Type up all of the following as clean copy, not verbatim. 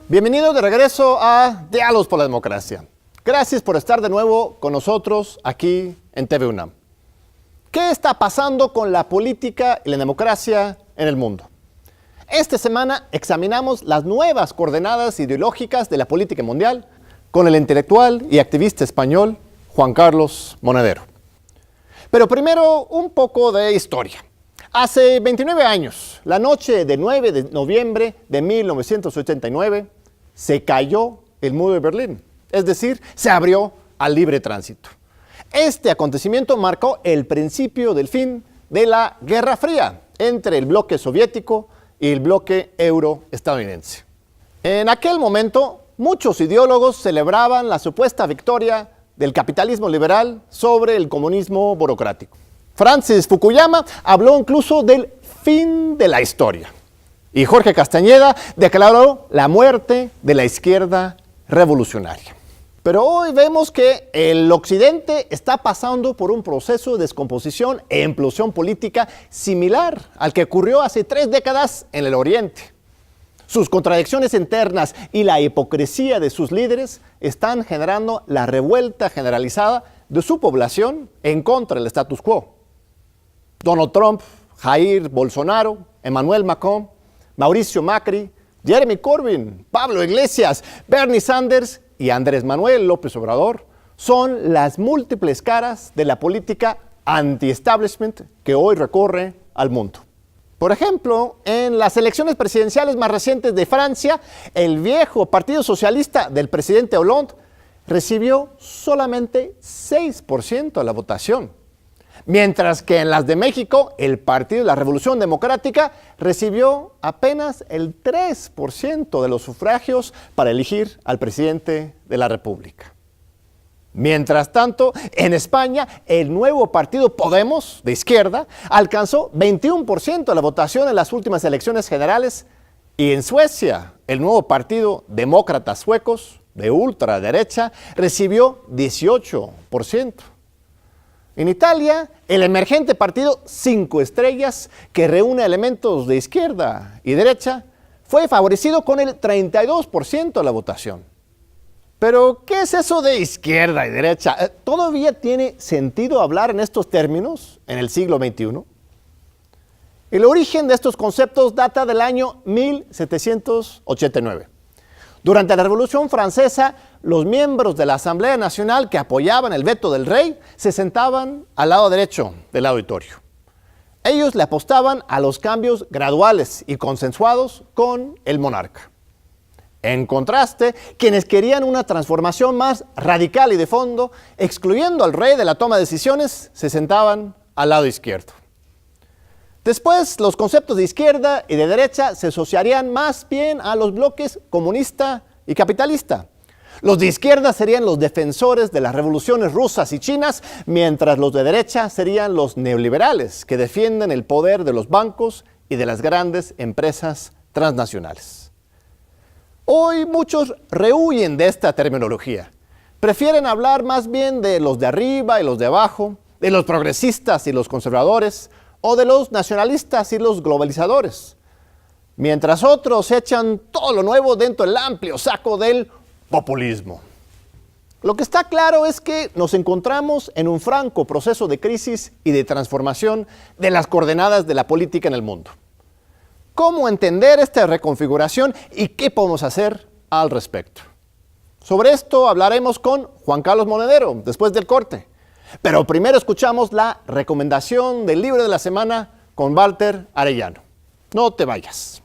Bienvenidos de regreso a Diálogos por la Democracia. Gracias por estar de nuevo con nosotros aquí en TV UNAM. ¿Qué está pasando con la política y la democracia en el mundo? Esta semana examinamos las nuevas coordenadas ideológicas de la política mundial con el intelectual y activista español Juan Carlos Monedero. Pero primero, un poco de historia. Hace 29 años, la noche del 9 de noviembre de 1989, se cayó el muro de Berlín, es decir, se abrió al libre tránsito. Este acontecimiento marcó el principio del fin de la Guerra Fría entre el bloque soviético y el bloque euroestadounidense. En aquel momento, muchos ideólogos celebraban la supuesta victoria del capitalismo liberal sobre el comunismo burocrático. Francis Fukuyama habló incluso del fin de la historia. Y Jorge Castañeda declaró la muerte de la izquierda revolucionaria. Pero hoy vemos que el occidente está pasando por un proceso de descomposición e implosión política similar al que ocurrió hace 3 décadas en el oriente. Sus contradicciones internas y la hipocresía de sus líderes están generando la revuelta generalizada de su población en contra del status quo. Donald Trump, Jair Bolsonaro, Emmanuel Macron, Mauricio Macri, Jeremy Corbyn, Pablo Iglesias, Bernie Sanders y Andrés Manuel López Obrador son las múltiples caras de la política anti-establishment que hoy recorre al mundo. Por ejemplo, en las elecciones presidenciales más recientes de Francia, el viejo Partido Socialista del presidente Hollande recibió solamente 6% de la votación. Mientras que en las de México, el Partido de la Revolución Democrática recibió apenas el 3% de los sufragios para elegir al presidente de la República. Mientras tanto, en España, el nuevo partido Podemos, de izquierda, alcanzó 21% de la votación en las últimas elecciones generales, y en Suecia, el nuevo partido Demócratas Suecos, de ultraderecha, recibió 18%. En Italia, el emergente partido 5 Estrellas, que reúne elementos de izquierda y derecha, fue favorecido con el 32% de la votación. Pero, ¿qué es eso de izquierda y derecha? ¿Todavía tiene sentido hablar en estos términos en el siglo XXI? El origen de estos conceptos data del año 1789. Durante la Revolución Francesa, los miembros de la Asamblea Nacional que apoyaban el veto del rey se sentaban al lado derecho del auditorio. Ellos le apostaban a los cambios graduales y consensuados con el monarca. En contraste, quienes querían una transformación más radical y de fondo, excluyendo al rey de la toma de decisiones, se sentaban al lado izquierdo. Después, los conceptos de izquierda y de derecha se asociarían más bien a los bloques comunista y capitalista. Los de izquierda serían los defensores de las revoluciones rusas y chinas, mientras los de derecha serían los neoliberales, que defienden el poder de los bancos y de las grandes empresas transnacionales. Hoy muchos rehuyen de esta terminología. Prefieren hablar más bien de los de arriba y los de abajo, de los progresistas y los conservadores, o de los nacionalistas y los globalizadores, mientras otros echan todo lo nuevo dentro del amplio saco del populismo. Lo que está claro es que nos encontramos en un franco proceso de crisis y de transformación de las coordenadas de la política en el mundo. ¿Cómo entender esta reconfiguración y qué podemos hacer al respecto? Sobre esto hablaremos con Juan Carlos Monedero después del corte. Pero primero escuchamos la recomendación del libro de la semana con Walter Arellano. No te vayas.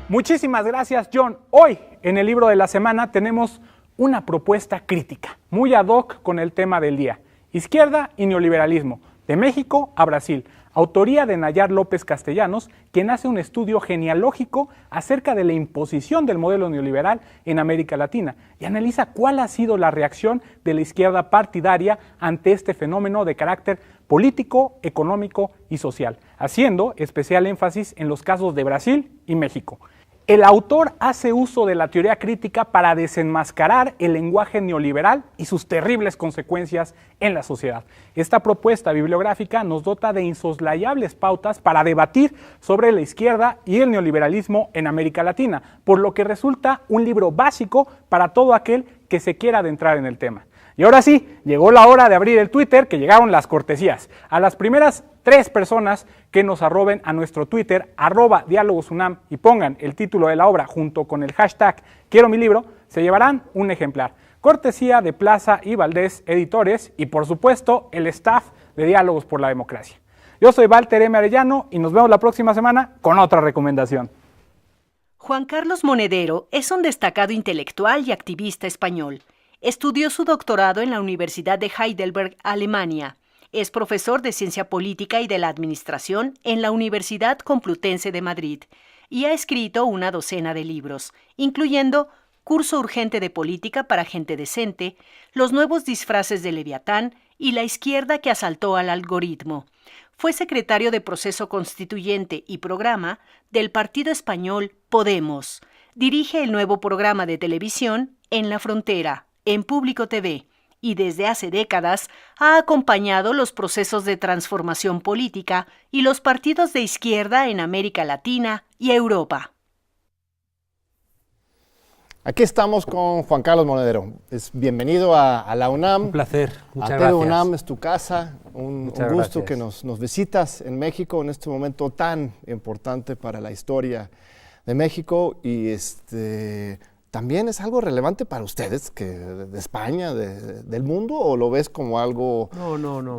Muchísimas gracias, John. Hoy, en el libro de la semana, tenemos una propuesta crítica, muy ad hoc con el tema del día. Izquierda y neoliberalismo, de México a Brasil. Autoría de Nayar López Castellanos, quien hace un estudio genealógico acerca de la imposición del modelo neoliberal en América Latina y analiza cuál ha sido la reacción de la izquierda partidaria ante este fenómeno de carácter político, económico y social, haciendo especial énfasis en los casos de Brasil y México. El autor hace uso de la teoría crítica para desenmascarar el lenguaje neoliberal y sus terribles consecuencias en la sociedad. Esta propuesta bibliográfica nos dota de insoslayables pautas para debatir sobre la izquierda y el neoliberalismo en América Latina, por lo que resulta un libro básico para todo aquel que se quiera adentrar en el tema. Y ahora sí, llegó la hora de abrir el Twitter, que llegaron las cortesías. A las primeras 3 personas que nos arroben a nuestro Twitter, @dialogosunam, y pongan el título de la obra junto con el hashtag Quiero mi libro, se llevarán un ejemplar. Cortesía de Plaza y Valdés Editores y, por supuesto, el staff de Diálogos por la Democracia. Yo soy Walter M. Arellano y nos vemos la próxima semana con otra recomendación. Juan Carlos Monedero es un destacado intelectual y activista español. Estudió su doctorado en la Universidad de Heidelberg, Alemania. Es profesor de Ciencia Política y de la Administración en la Universidad Complutense de Madrid y ha escrito una docena de libros, incluyendo Curso Urgente de Política para Gente Decente, Los Nuevos Disfraces de Leviatán y La Izquierda que Asaltó al Algoritmo. Fue secretario de Proceso Constituyente y Programa del partido español Podemos. Dirige el nuevo programa de televisión En la Frontera, en Público TV, y desde hace décadas ha acompañado los procesos de transformación política y los partidos de izquierda en América Latina y Europa. Aquí estamos con Juan Carlos Monedero. Bienvenido a la UNAM. Un placer, muchas gracias. gracias. UNAM es tu casa, un gusto gracias. Que nos visitas en México en este momento tan importante para la historia de México y también es algo relevante para ustedes, que de España, del mundo, ¿o lo ves como algo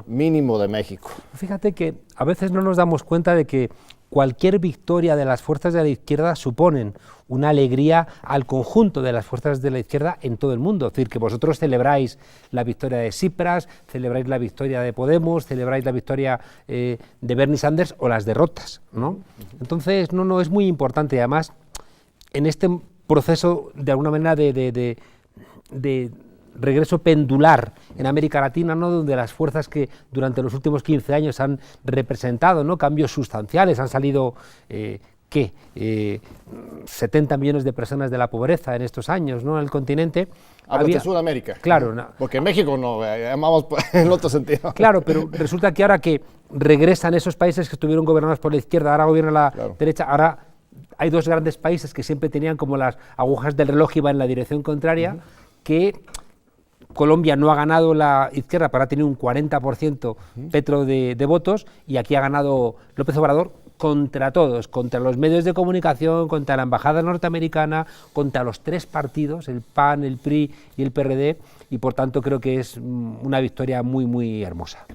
mínimo de México? Fíjate que a veces no nos damos cuenta de que cualquier victoria de las fuerzas de la izquierda suponen una alegría al conjunto de las fuerzas de la izquierda en todo el mundo. Es decir, que vosotros celebráis la victoria de Tsipras, celebráis la victoria de Podemos, celebráis la victoria de Bernie Sanders o las derrotas, ¿no? Entonces, es muy importante. Además, en este proceso, de alguna manera, de regreso pendular en América Latina, ¿no?, donde las fuerzas que durante los últimos 15 años han representado, ¿no?, cambios sustanciales, han salido 70 millones de personas de la pobreza en estos años, ¿no?, en el continente. Hablas de Sudamérica. Claro. Porque en México no, llamamos en el otro sentido. Claro, pero resulta que ahora que regresan esos países que estuvieron gobernados por la izquierda, ahora gobierna la derecha, ahora hay 2 grandes países que siempre tenían como las agujas del reloj iban en la dirección contraria, que Colombia no ha ganado la izquierda, pero ha tenido un 40% Petro de votos, y aquí ha ganado López Obrador contra todos, contra los medios de comunicación, contra la embajada norteamericana, contra los 3 partidos, el PAN, el PRI y el PRD, y por tanto creo que es una victoria muy, muy hermosa.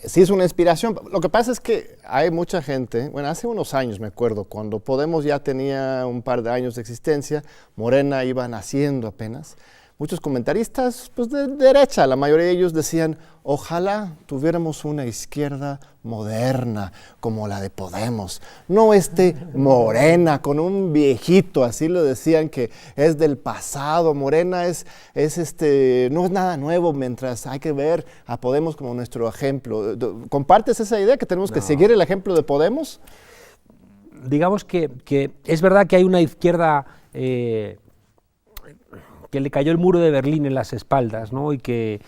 Sí, es una inspiración. Lo que pasa es que hay mucha gente, bueno, hace unos años me acuerdo, cuando Podemos ya tenía un par de años de existencia, Morena iba naciendo apenas, muchos comentaristas pues de derecha, la mayoría de ellos decían, ojalá tuviéramos una izquierda moderna como la de Podemos, no Morena con un viejito, así lo decían, que es del pasado. Morena no es nada nuevo, mientras hay que ver a Podemos como nuestro ejemplo. ¿Compartes esa idea que tenemos que seguir el ejemplo de Podemos? Digamos que es verdad que hay una izquierda que le cayó el muro de Berlín en las espaldas, ¿no?, y que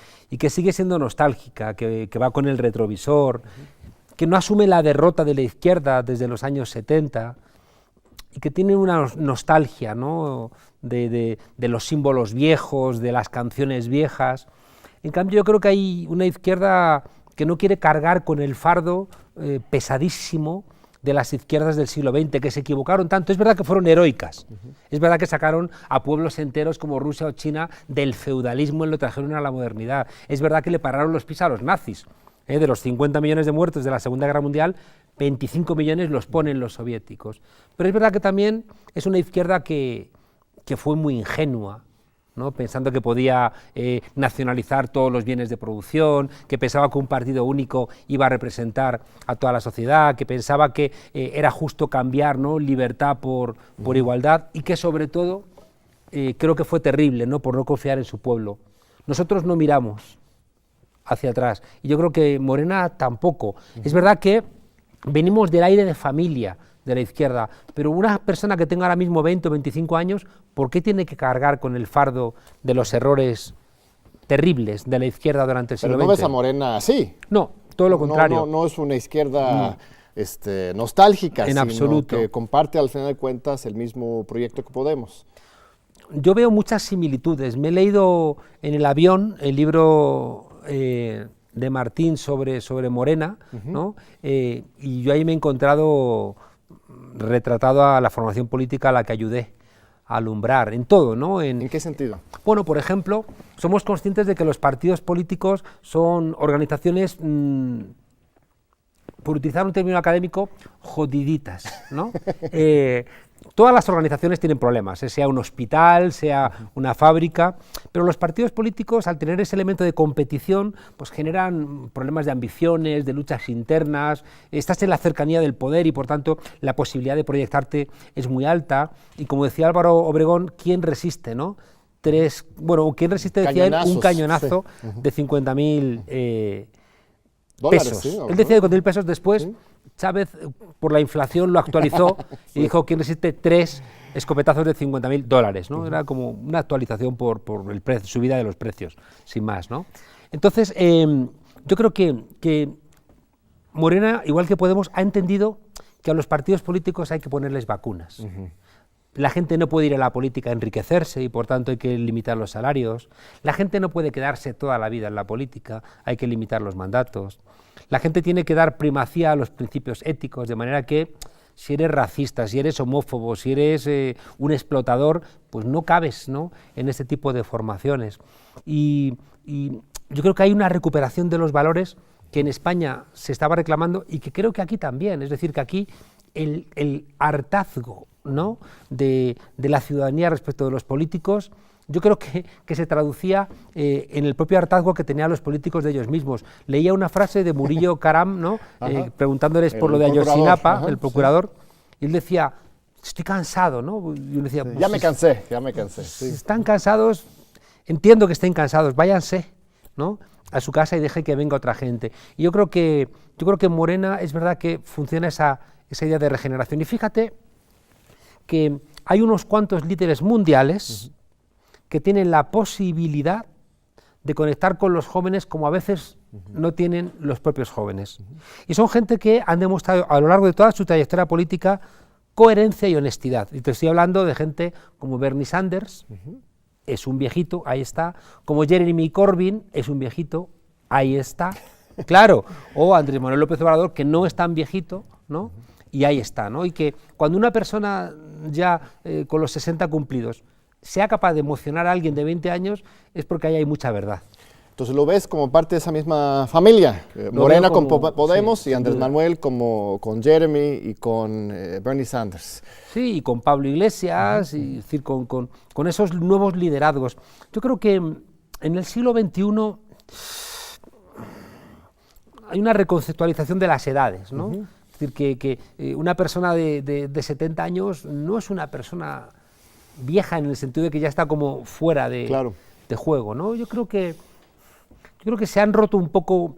sigue siendo nostálgica, que va con el retrovisor, que no asume la derrota de la izquierda desde los años 70 y que tiene una nostalgia, ¿no?, de los símbolos viejos, de las canciones viejas. En cambio, yo creo que hay una izquierda que no quiere cargar con el fardo pesadísimo de las izquierdas del siglo XX, que se equivocaron tanto. Es verdad que fueron heroicas, es verdad que sacaron a pueblos enteros como Rusia o China del feudalismo y lo trajeron a la modernidad, es verdad que le pararon los pies a los nazis, de los 50 millones de muertos de la Segunda Guerra Mundial, 25 millones los ponen los soviéticos, pero es verdad que también es una izquierda que fue muy ingenua, ¿no?, pensando que podía nacionalizar todos los bienes de producción, que pensaba que un partido único iba a representar a toda la sociedad, que pensaba que era justo cambiar, ¿no?, libertad por igualdad, y que sobre todo creo que fue terrible, ¿no?, por no confiar en su pueblo. Nosotros no miramos hacia atrás, y yo creo que Morena tampoco. Es verdad que venimos del aire de familia de la izquierda, pero una persona que tenga ahora mismo 20 o 25 años, ¿por qué tiene que cargar con el fardo de los errores terribles de la izquierda durante el siglo XX? Pero no ves a Morena así. No, todo lo contrario. No es una izquierda nostálgica, en sino absoluto. que comparte al final de cuentas el mismo proyecto que Podemos. Yo veo muchas similitudes. Me he leído en el avión el libro de Martín sobre Morena, ¿no? Y yo ahí me he encontrado retratado a la formación política a la que ayudé a alumbrar, en todo, ¿no? ¿En qué sentido? Bueno, por ejemplo, somos conscientes de que los partidos políticos son organizaciones, por utilizar un término académico, jodiditas, ¿no? Todas las organizaciones tienen problemas, sea un hospital, sea una fábrica, pero los partidos políticos, al tener ese elemento de competición, pues generan problemas de ambiciones, de luchas internas, estás en la cercanía del poder y por tanto la posibilidad de proyectarte es muy alta, y como decía Álvaro Obregón, ¿quién resiste, no? ¿Quién resiste? Decía él, un cañonazo sí. de 50.000 Dólares, pesos. sí, Él decía 50.000 pesos, después sí. Chávez, por la inflación, lo actualizó y dijo que resiste 3 escopetazos de 50.000 $, ¿no? Era como una actualización por el precio, subida de los precios, sin más, ¿no? Entonces, yo creo que Morena, igual que Podemos, ha entendido que a los partidos políticos hay que ponerles vacunas. La gente no puede ir a la política a enriquecerse y por tanto hay que limitar los salarios. La gente no puede quedarse toda la vida en la política, hay que limitar los mandatos. La gente tiene que dar primacía a los principios éticos, de manera que si eres racista, si eres homófobo, si eres un explotador, pues no cabes, ¿no?, en este tipo de formaciones. Y yo creo que hay una recuperación de los valores que en España se estaba reclamando y que creo que aquí también, es decir, que aquí el hartazgo, ¿no?, de la ciudadanía respecto de los políticos, yo creo que se traducía en el propio hartazgo que tenían los políticos de ellos mismos. Leía una frase de Murillo Karam, ¿no?, preguntándoles por lo de Ayotzinapa, el procurador, y él decía, estoy cansado, ¿no? Y yo decía, pues, ya me cansé. Sí. Están cansados, entiendo que estén cansados, váyanse, ¿no?, a su casa y deje que venga otra gente. Y yo creo que en Morena es verdad que funciona esa idea de regeneración. Y fíjate que hay unos cuantos líderes mundiales que tienen la posibilidad de conectar con los jóvenes como a veces no tienen los propios jóvenes. Y son gente que han demostrado a lo largo de toda su trayectoria política coherencia y honestidad. Y te estoy hablando de gente como Bernie Sanders, es un viejito, ahí está, como Jeremy Corbyn, es un viejito, ahí está, claro, o Andrés Manuel López Obrador, que no es tan viejito, ¿no?, y ahí está, ¿no? Y que cuando una persona ya con los 60 cumplidos sea capaz de emocionar a alguien de 20 años es porque ahí hay mucha verdad. Entonces lo ves como parte de esa misma familia, Morena con Podemos, sí, y Andrés Manuel como con Jeremy y con Bernie Sanders. Sí, y con Pablo Iglesias, y, es decir, con esos nuevos liderazgos. Yo creo que en el siglo XXI hay una reconceptualización de las edades, ¿no? Es decir, que una persona de 70 años no es una persona vieja en el sentido de que ya está como fuera de juego, ¿no? Yo creo que se han roto un poco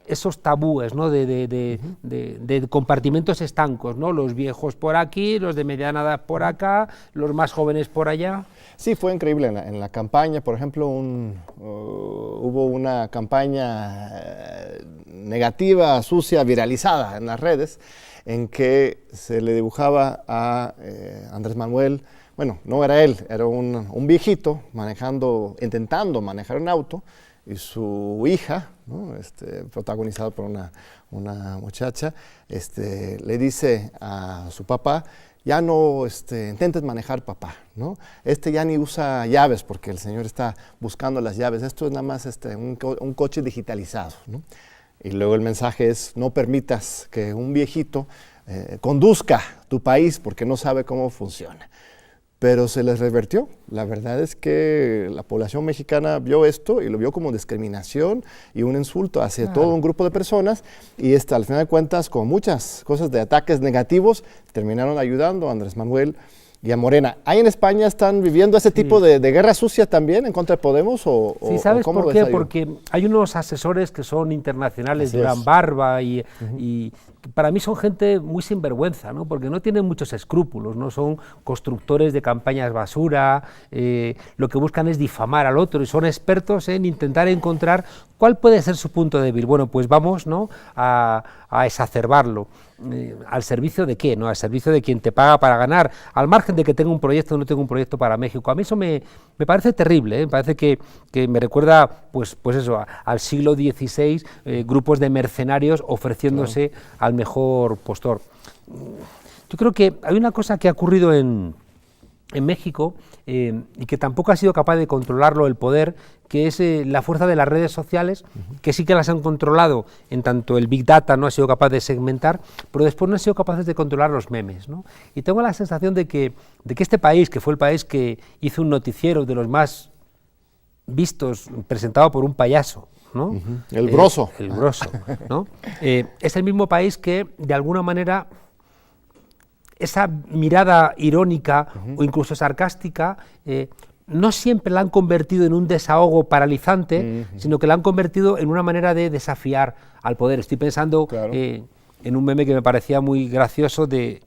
esos tabúes, ¿no?, de compartimentos estancos, ¿no? Los viejos por aquí, los de mediana edad por acá, los más jóvenes por allá. Sí, fue increíble en la campaña, por ejemplo, hubo una campaña negativa, sucia, viralizada en las redes, en que se le dibujaba a Andrés Manuel, bueno, no era él, era un viejito intentando manejar un auto, y su hija, ¿no?, protagonizada por una muchacha, le dice a su papá, ya no intentes manejar, papá, ¿no? Ya ni usa llaves porque el señor está buscando las llaves, esto es nada más un coche digitalizado, ¿no? Y luego el mensaje es, no permitas que un viejito conduzca tu país porque no sabe cómo funciona. Pero se les revertió. La verdad es que la población mexicana vio esto y lo vio como discriminación y un insulto hacia todo un grupo de personas, y al final de cuentas, con muchas cosas de ataques negativos, terminaron ayudando a Andrés Manuel y a Morena. ¿Ahí en España están viviendo ese tipo de guerra sucia también en contra de Podemos? Sí, ¿sabes por qué? Porque hay unos asesores que son internacionales, Durán Barba, y para mí son gente muy sinvergüenza, ¿no? Porque no tienen muchos escrúpulos, no son constructores de campañas basura, lo que buscan es difamar al otro y son expertos en intentar encontrar cuál puede ser su punto débil. Bueno, pues vamos, ¿no?, a exacerbarlo. ¿Al servicio de qué? ¿No? Al servicio de quien te paga para ganar, al margen de que tenga un proyecto o no tenga un proyecto para México. A mí eso me parece terrible, me parece que me recuerda pues eso, al siglo XVI, grupos de mercenarios ofreciéndose al mejor postor. Yo creo que hay una cosa que ha ocurrido en México y que tampoco ha sido capaz de controlarlo el poder, que es la fuerza de las redes sociales, que sí que las han controlado, en tanto el Big Data no ha sido capaz de segmentar, pero después no han sido capaces de controlar los memes, ¿no? Y tengo la sensación de que este país, que fue el país que hizo un noticiero de los más vistos, presentado por un payaso, ¿no? El Broso. El Broso, ¿no? Es el mismo país que, de alguna manera, esa mirada irónica o incluso sarcástica, no siempre la han convertido en un desahogo paralizante, sino que la han convertido en una manera de desafiar al poder. Estoy pensando en un meme que me parecía muy gracioso de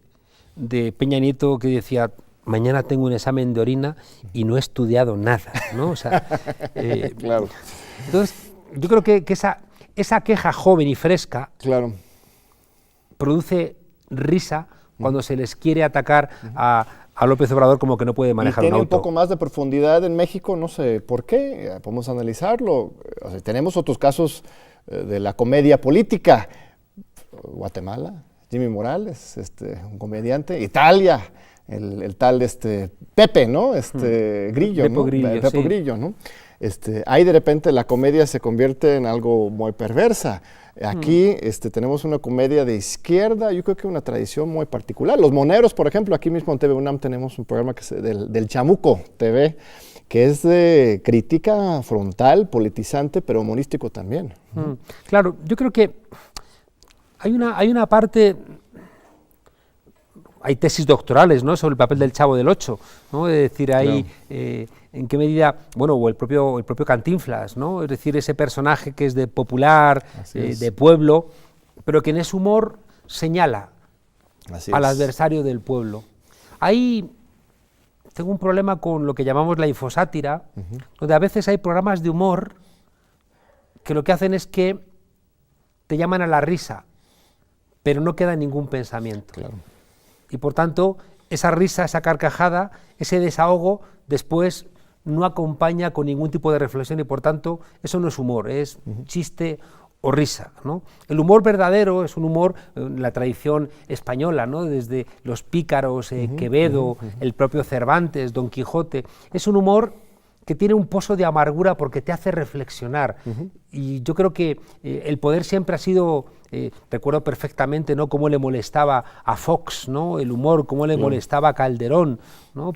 Peña Nieto, que decía: mañana tengo un examen de orina y no he estudiado nada, ¿no? O sea, Claro. Entonces, yo creo que esa queja joven y fresca produce risa cuando se les quiere atacar a López Obrador como que no puede manejar un auto. Tiene un poco más de profundidad en México, no sé por qué, podemos analizarlo. O sea, tenemos otros casos de la comedia política. Guatemala, Jimmy Morales, un comediante. Italia, el tal Pepe, ¿no? Grillo, Pepo ¿no? Grillo, Pepo sí. Grillo, ¿no? Ahí de repente la comedia se convierte en algo muy perversa. Aquí tenemos una comedia de izquierda, yo creo que una tradición muy particular. Los Moneros, por ejemplo, aquí mismo en TV UNAM tenemos un programa que es del Chamuco TV, que es de crítica frontal, politizante, pero humorístico también. Claro, yo creo que hay una parte... Hay tesis doctorales, ¿no?, sobre el papel del Chavo del Ocho, ¿no? Es decir, ahí en qué medida, bueno, o el propio Cantinflas, ¿no? Es decir, ese personaje que es de popular, de pueblo, pero que en ese humor señala al adversario del pueblo. Ahí tengo un problema con lo que llamamos la infosátira, donde a veces hay programas de humor que lo que hacen es que te llaman a la risa, pero no queda ningún pensamiento. Claro. Y por tanto, esa risa, esa carcajada, ese desahogo, después no acompaña con ningún tipo de reflexión y por tanto eso no es humor, es chiste o risa, ¿no? El humor verdadero es un humor, la tradición española, ¿no?, desde los pícaros, Quevedo, el propio Cervantes, Don Quijote, es un humor que tiene un pozo de amargura porque te hace reflexionar. Y yo creo que el poder siempre ha sido, recuerdo perfectamente, ¿no?, cómo le molestaba a Fox, ¿no?, el humor, cómo le molestaba a Calderón, ¿no?,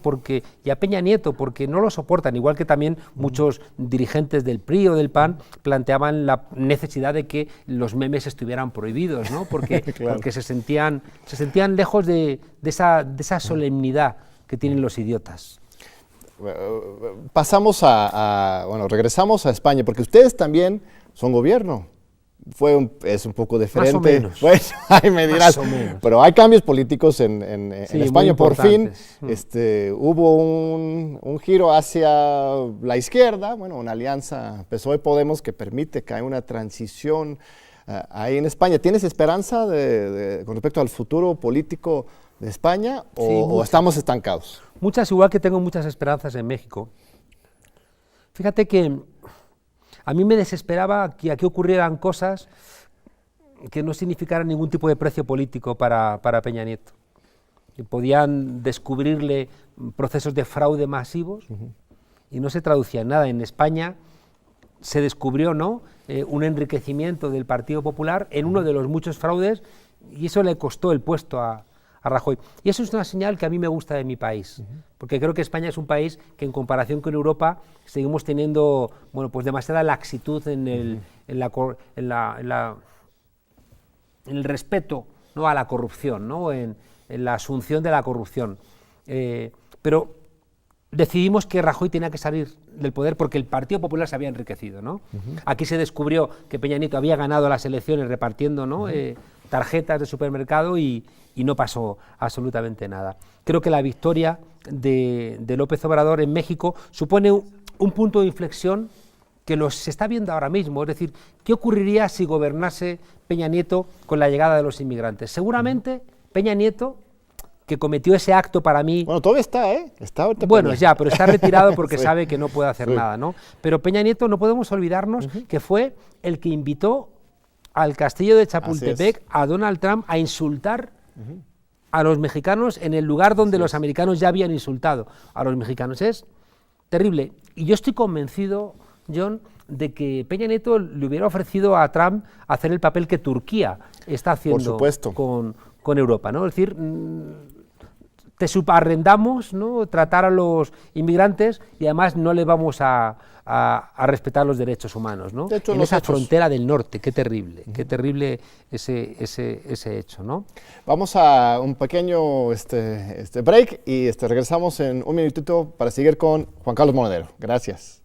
y a Peña Nieto, porque no lo soportan, igual que también muchos dirigentes del PRI o del PAN planteaban la necesidad de que los memes estuvieran prohibidos, ¿no?, porque se sentían lejos de esa solemnidad que tienen los idiotas. Pasamos regresamos a España, porque ustedes también son gobierno. Es un poco diferente. Más o menos. Bueno, ahí me dirás. Más o menos. Pero hay cambios políticos en España. Por fin hubo un giro hacia la izquierda, una alianza PSOE-Podemos que permite que haya una transición ahí en España. ¿Tienes esperanza con respecto al futuro político de España o estamos estancados? Muchas, igual que tengo muchas esperanzas en México. Fíjate que a mí me desesperaba que aquí ocurrieran cosas que no significaran ningún tipo de precio político para Peña Nieto. Que podían descubrirle procesos de fraude masivos y no se traducía en nada. En España se descubrió, ¿no?, un enriquecimiento del Partido Popular en uno de los muchos fraudes y eso le costó el puesto a Rajoy. Y eso es una señal que a mí me gusta de mi país, porque creo que España es un país que en comparación con Europa seguimos teniendo, demasiada laxitud en el respeto, ¿no?, a la corrupción, ¿no?, en la asunción de la corrupción. pero decidimos que Rajoy tenía que salir del poder porque el Partido Popular se había enriquecido, ¿no? Aquí se descubrió que Peña Nieto había ganado las elecciones repartiendo, ¿no? Tarjetas de supermercado y no pasó absolutamente nada. Creo que la victoria de López Obrador en México supone un punto de inflexión que se está viendo ahora mismo. Es decir, ¿qué ocurriría si gobernase Peña Nieto con la llegada de los inmigrantes? Seguramente Peña Nieto, que cometió ese acto para mí... Bueno, todavía está, ¿eh? Está ahorita bueno, Peña. ya, pero está retirado porque Sí. sabe que no puede hacer nada, ¿no? Pero Peña Nieto, no podemos olvidarnos que fue el que invitó al castillo de Chapultepec a Donald Trump a insultar a los mexicanos en el lugar donde los americanos ya habían insultado a los mexicanos. Es terrible. Y yo estoy convencido, John, de que Peña Nieto le hubiera ofrecido a Trump hacer el papel que Turquía está haciendo con Europa, ¿no? Es decir, te subarrendamos, ¿no? Tratar a los inmigrantes y además no les vamos a respetar los derechos humanos, ¿no? De hecho, en esa frontera del norte, qué terrible ese hecho, ¿no? Vamos a un pequeño break y regresamos en un minutito para seguir con Juan Carlos Monedero. Gracias.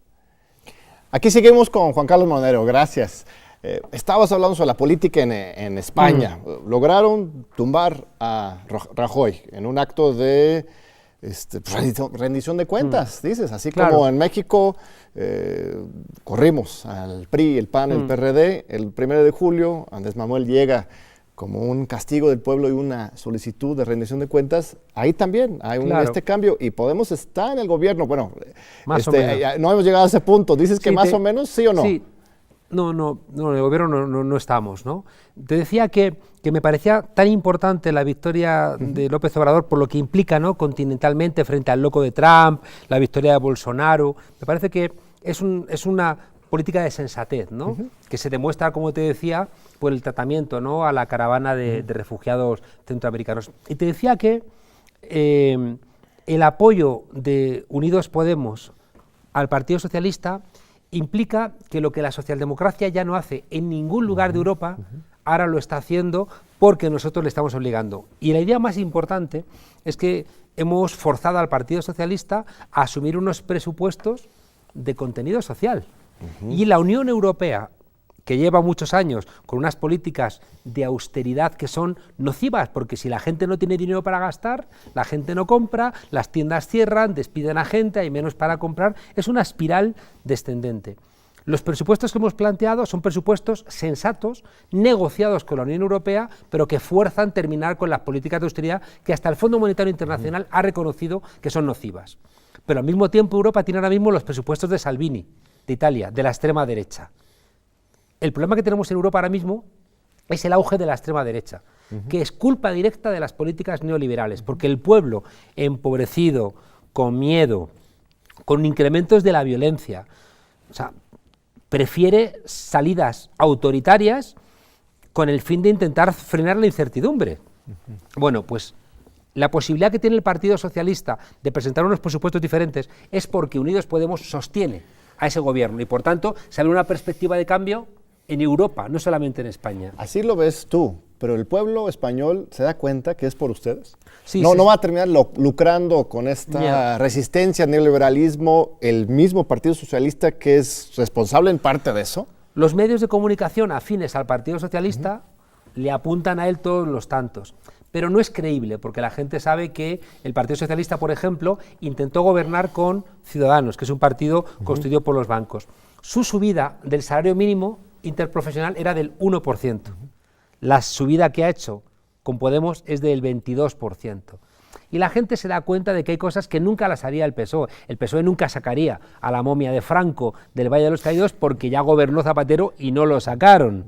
Aquí seguimos con Juan Carlos Monedero, gracias. Estabas hablando sobre la política en España. Lograron tumbar a Rajoy en un acto de rendición de cuentas, dices. Así como en México corrimos al PRI, el PAN, el PRD. El 1 de julio, Andrés Manuel llega como un castigo del pueblo y una solicitud de rendición de cuentas. Ahí también hay este cambio y Podemos estar en el gobierno. Bueno, más o menos. No hemos llegado a ese punto. ¿Dices que más o menos, sí o no? Sí. No, en el gobierno no estamos, ¿no? Te decía que me parecía tan importante la victoria de López Obrador por lo que implica, ¿no? Continentalmente frente al loco de Trump, la victoria de Bolsonaro. Me parece que es una política de sensatez, ¿no? Que se demuestra, como te decía, por el tratamiento, ¿no? A la caravana de refugiados centroamericanos. Y te decía que el apoyo de Unidos Podemos al Partido Socialista implica que lo que la socialdemocracia ya no hace en ningún lugar de Europa, ahora lo está haciendo porque nosotros le estamos obligando. Y la idea más importante es que hemos forzado al Partido Socialista a asumir unos presupuestos de contenido social. Y la Unión Europea, que lleva muchos años con unas políticas de austeridad que son nocivas, porque si la gente no tiene dinero para gastar, la gente no compra, las tiendas cierran, despiden a gente, hay menos para comprar, es una espiral descendente. Los presupuestos que hemos planteado son presupuestos sensatos, negociados con la Unión Europea, pero que fuerzan terminar con las políticas de austeridad que hasta el Fondo Monetario Internacional ha reconocido que son nocivas. Pero al mismo tiempo Europa tiene ahora mismo los presupuestos de Salvini, de Italia, de la extrema derecha. El problema que tenemos en Europa ahora mismo es el auge de la extrema derecha, que es culpa directa de las políticas neoliberales, porque el pueblo empobrecido, con miedo, con incrementos de la violencia, o sea, prefiere salidas autoritarias con el fin de intentar frenar la incertidumbre. Bueno, pues la posibilidad que tiene el Partido Socialista de presentar unos presupuestos diferentes es porque Unidos Podemos sostiene a ese gobierno y, por tanto, se abre una perspectiva de cambio en Europa, no solamente en España. Así lo ves tú, pero el pueblo español se da cuenta que es por ustedes. Sí, no va a terminar lucrando con esta resistencia al neoliberalismo el mismo Partido Socialista que es responsable en parte de eso. Los medios de comunicación afines al Partido Socialista le apuntan a él todos los tantos. Pero no es creíble, porque la gente sabe que el Partido Socialista, por ejemplo, intentó gobernar con Ciudadanos, que es un partido constituido por los bancos. Su subida del salario mínimo interprofesional era del 1%. La subida que ha hecho con Podemos es del 22%. Y la gente se da cuenta de que hay cosas que nunca las haría el PSOE. El PSOE nunca sacaría a la momia de Franco del Valle de los Caídos porque ya gobernó Zapatero y no lo sacaron.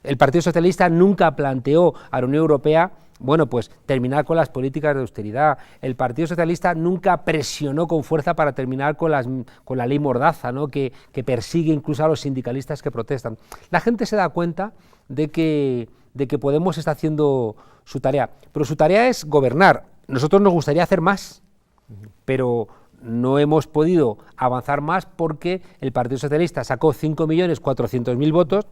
El Partido Socialista nunca planteó a la Unión Europea, bueno, pues terminar con las políticas de austeridad. El Partido Socialista nunca presionó con fuerza para terminar con la ley Mordaza, ¿no? que persigue incluso a los sindicalistas que protestan. La gente se da cuenta de que Podemos está haciendo su tarea, pero su tarea es gobernar. Nosotros nos gustaría hacer más, pero no hemos podido avanzar más porque el Partido Socialista sacó 5.400.000 votos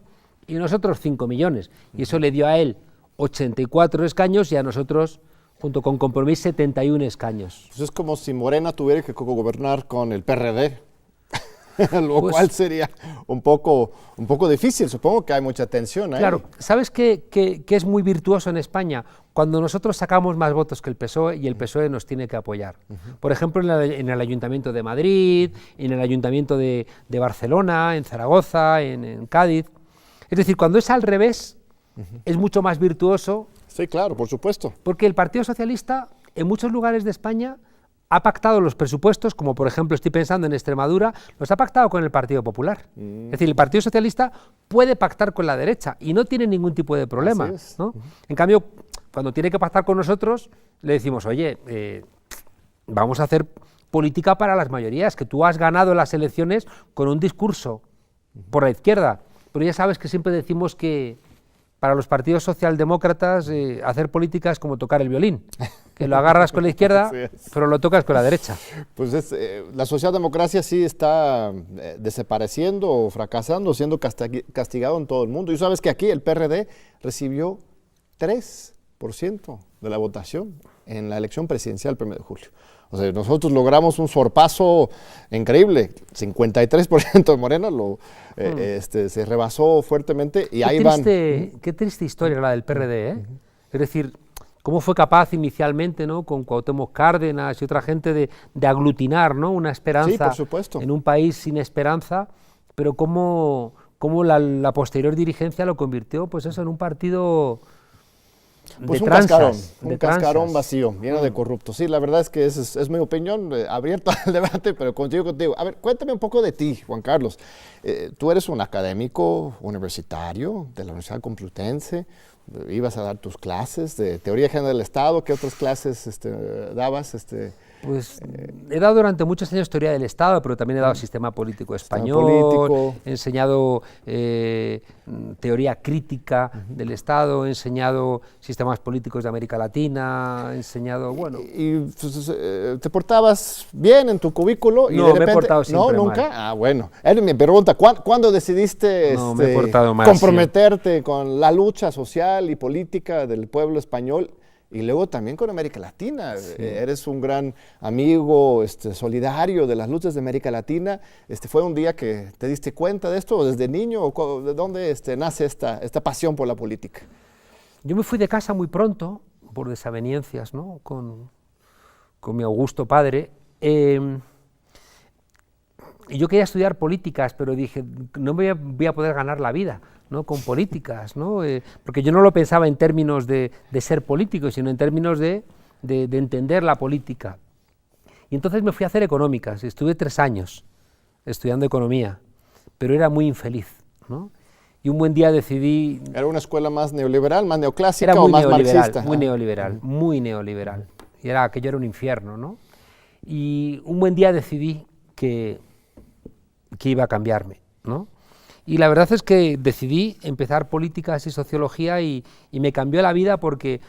y nosotros 5 millones, y eso le dio a él 84 escaños y a nosotros Junto con Compromís, 71 escaños. Pues es como si Morena tuviera que gobernar con el PRD, lo Pues, cual sería un poco difícil. Supongo que hay mucha tensión ahí. Claro, ¿sabes qué es muy virtuoso en España? Cuando nosotros sacamos más votos que el PSOE y el PSOE nos tiene que apoyar. Por ejemplo, en el Ayuntamiento de Madrid, en el Ayuntamiento de Barcelona, en Zaragoza, en Cádiz. Es decir, cuando es al revés, es mucho más virtuoso. Sí, claro, por supuesto. Porque el Partido Socialista, en muchos lugares de España, ha pactado los presupuestos, como por ejemplo estoy pensando en Extremadura, los ha pactado con el Partido Popular. Es decir, el Partido Socialista puede pactar con la derecha y no tiene ningún tipo de problema, Así es. ¿no? En cambio, cuando tiene que pactar con nosotros, le decimos, oye, vamos a hacer política para las mayorías, que tú has ganado las elecciones con un discurso por la izquierda, pero ya sabes que siempre decimos que para los partidos socialdemócratas hacer política es como tocar el violín, que lo agarras con la izquierda, Así es. pero lo tocas con la derecha. Pues la socialdemocracia sí está desapareciendo o fracasando, siendo castigado en todo el mundo. Y sabes que aquí el PRD recibió 3% de la votación en la elección presidencial el 1 de julio. O sea, nosotros logramos un sorpaso increíble, 53% de Morena se rebasó fuertemente y ahí van. Qué triste historia la del PRD, ¿eh? Es decir, cómo fue capaz inicialmente, ¿no?, con Cuauhtémoc Cárdenas y otra gente de aglutinar, ¿no?, una esperanza Sí, por supuesto. en un país sin esperanza, pero cómo la posterior dirigencia lo convirtió, pues eso, en un partido Pues de un tranzas, cascarón, de un cascarón tranzas. vacío, lleno de corruptos. Sí, la verdad es que es mi opinión, abierto al debate, pero contigo. A ver, cuéntame un poco de ti, Juan Carlos. Tú eres un académico universitario de la Universidad Complutense, ibas a dar tus clases de Teoría General del Estado. ¿Qué otras clases dabas? Pues he dado durante muchos años teoría del Estado, pero también he dado sistema político español, político. he enseñado teoría crítica del Estado, he enseñado sistemas políticos de América Latina, he enseñado, bueno... ¿Y pues, te portabas bien en tu cubículo? Y No, de me he repente, portado siempre ¿No, nunca? mal. Ah, bueno. Era mi pregunta, ¿cuándo decidiste No, me he portado mal, comprometerte con la lucha social y política del pueblo español? Y luego también con América Latina. Eres un gran amigo solidario de las luchas de América Latina. ¿Fue un día que te diste cuenta de esto desde niño? ¿O de dónde nace esta pasión por la política? Yo me fui de casa muy pronto, por desavenencias, ¿no?, con mi augusto padre. Y yo quería estudiar políticas, pero dije, no voy a poder ganar la vida, ¿no?, con políticas, ¿no? Porque yo no lo pensaba en términos de ser político, sino en términos de entender la política. Y entonces me fui a hacer económicas, estuve 3 años estudiando economía, pero era muy infeliz, ¿no? Y un buen día decidí... ¿Era una escuela más neoliberal, más neoclásica Era o muy más neoliberal, marxista? muy neoliberal, muy neoliberal. Y aquello era un infierno, ¿no? Y un buen día decidí que iba a cambiarme, ¿no? Y la verdad es que decidí empezar políticas y sociología y me cambió la vida porque